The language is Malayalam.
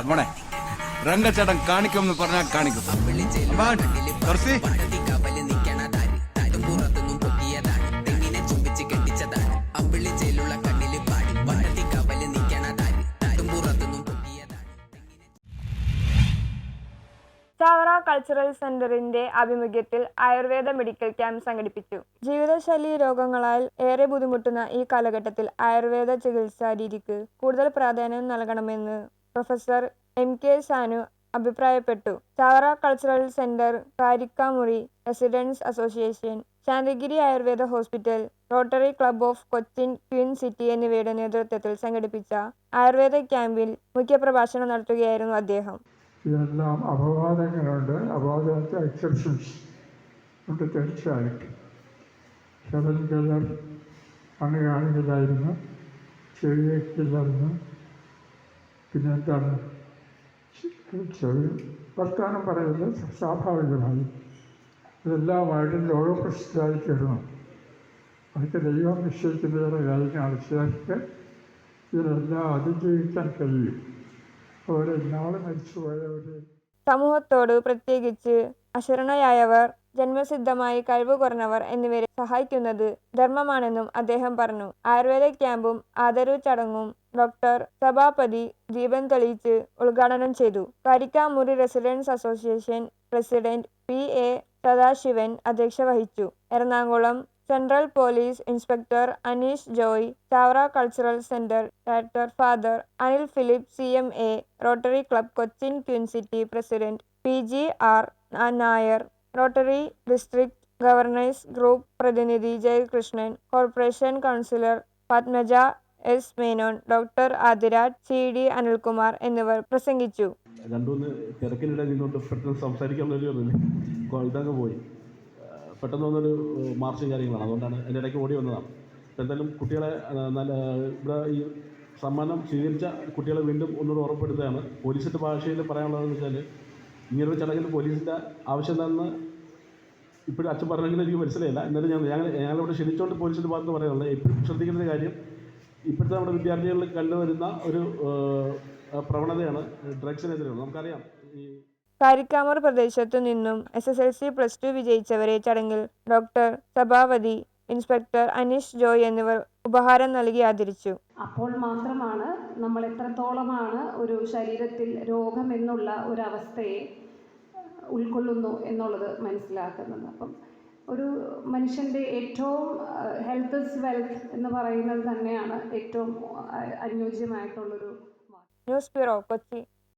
മോനെ രംഗച്ചേട്ടൻ കാണിക്കുമെന്ന് പറഞ്ഞാൽ കാണിക്കും. ചാവറ കൾച്ചറൽ സെന്ററിന്റെ ആഭിമുഖ്യത്തിൽ ആയുർവേദ മെഡിക്കൽ ക്യാമ്പ് സംഘടിപ്പിച്ചു. ജീവിതശൈലി രോഗങ്ങളാൽ ഏറെ ബുദ്ധിമുട്ടുന്ന ഈ കാലഘട്ടത്തിൽ ആയുർവേദ ചികിത്സാ രീതിക്ക് കൂടുതൽ പ്രാധാന്യം നൽകണമെന്ന് പ്രൊഫസർ MK സാനു അഭിപ്രായപ്പെട്ടു. Chavara cultural centre, Karikkamuri residents association, Santhigiri Ayurveda hospital, rotary club of Cochin queen city എന്നിവയുടെ നേതൃത്വത്തിൽ സംഘടിപ്പിച്ച ആയുർവേദ ക്യാമ്പിൽ മുഖ്യപ്രഭാഷണം നടത്തുകയായിരുന്നു അദ്ദേഹം. ഇതെല്ലാം അപവാദങ്ങളുണ്ട്, അപവാദത്തെ എക്സെപ്ഷൻസ് ഉണ്ട് തീർച്ചയായിട്ടും. ശരൺ കലർ കണ്ണ് കാണില്ലായിരുന്നു, ചെവി കേൾക്കില്ലായിരുന്നു, പിന്നെന്താണ് ചെവി വർത്തമാനം പറയുന്നത് സ്വാഭാവികമായി. ഇതെല്ലാമായിട്ടും ലോകപ്രസിദ്ധമായി തീർന്നു. അതൊക്കെ ദൈവം നിശ്ചയിക്കുന്നതിൻ്റെ കാര്യങ്ങളാണ്. ചിലർക്ക് ഇതിനെല്ലാം അതിജീവിക്കാൻ കഴിയും. സമൂഹത്തോട്, പ്രത്യേകിച്ച് അശരണയായവർ, ജന്മസിദ്ധമായി കഴിവ് കുറഞ്ഞവർ എന്നിവരെ സഹായിക്കുന്നത് ധർമ്മമാണെന്നും അദ്ദേഹം പറഞ്ഞു. ആയുർവേദ ക്യാമ്പും ആദരവ് ചടങ്ങും ഡോക്ടർ സഭാപതി ദീപം തെളിയിച്ച് ഉദ്ഘാടനം ചെയ്തു. Karikkamuri residents association president PA Sadasivan അധ്യക്ഷത വഹിച്ചു. Ernakulam central police inspector Aneesh Joy, Chavara cultural centre director father Anil Philip CMA, rotary club Cochin queen city president PGR Nair, rotary district governors group പ്രതിനിധി Jayakrishnan, corporation councillor Padmaja S Menon, doctor Athiraj, CD Anilkumar എന്നിവർ പ്രസംഗിച്ചു. രണ്ടുമൂന്ന് തിരക്കിനിടെ നിന്നുകൊണ്ട് പെട്ടെന്ന് സംസാരിക്കാൻ ഇതങ്ങ് പോയി. പെട്ടെന്ന് വന്നൊരു മാർച്ചും കാര്യങ്ങളാണ്, അതുകൊണ്ടാണ് എൻ്റെ ഇടയ്ക്ക് ഓടി വന്നതാണ്. എന്തായാലും കുട്ടികളെ നല്ല ഇവിടെ ഈ സമ്മാനം സ്വീകരിച്ച കുട്ടികളെ വീണ്ടും ഒന്നുകൂടെ ഉറപ്പെടുത്തുകയാണ്. പോലീസിൻ്റെ ഭാഷയിൽ പറയാനുള്ളതെന്ന് വെച്ചാൽ, ഇങ്ങനൊരു ചടങ്ങിൽ പോലീസിൻ്റെ ആവശ്യം എന്താണെന്ന് ഇപ്പോഴും അച്ഛൻ പറഞ്ഞെങ്കിലും എനിക്ക് മനസ്സിലായില്ല. എന്നാലും ഞങ്ങളിവിടെ ക്ഷണിച്ചുകൊണ്ട് പോലീസിൻ്റെ ഭാഗത്ത് പറയാനുള്ളത്, എപ്പോഴും ശ്രദ്ധിക്കുന്ന കാര്യം, ഇപ്പോഴത്തെ നമ്മുടെ വിദ്യാർത്ഥികളിൽ കണ്ടുവരുന്ന ഒരു പ്രവണതയാണ് ഡ്രഗ്സിനെതിരെയാണ്. നമുക്കറിയാം, ഈ കാരിക്കാമൂർ പ്രദേശത്തു നിന്നും SSLC +2 വിജയിച്ചവരെ ചടങ്ങിൽ ഡോക്ടർ സഭാപതി, ഇൻസ്പെക്ടർ അനീഷ് ജോയ് എന്നിവർ ഉപഹാരം നൽകി ആദരിച്ചു. അപ്പോൾ മാത്രമാണ് നമ്മൾ എത്രത്തോളമാണ് ഒരു ശരീരത്തിൽ രോഗം എന്നുള്ള ഒരവസ്ഥയെ ഉൾക്കൊള്ളുന്നു എന്നുള്ളത് മനസ്സിലാക്കുന്നത്. അപ്പം ഒരു മനുഷ്യൻ്റെ ഏറ്റവും ഹെൽത്ത് ഈസ് വെൽത്ത് എന്ന് പറയുന്നത് തന്നെയാണ് ഏറ്റവും അനുയോജ്യമായിട്ടുള്ളൊരു. News bureau, Kochi.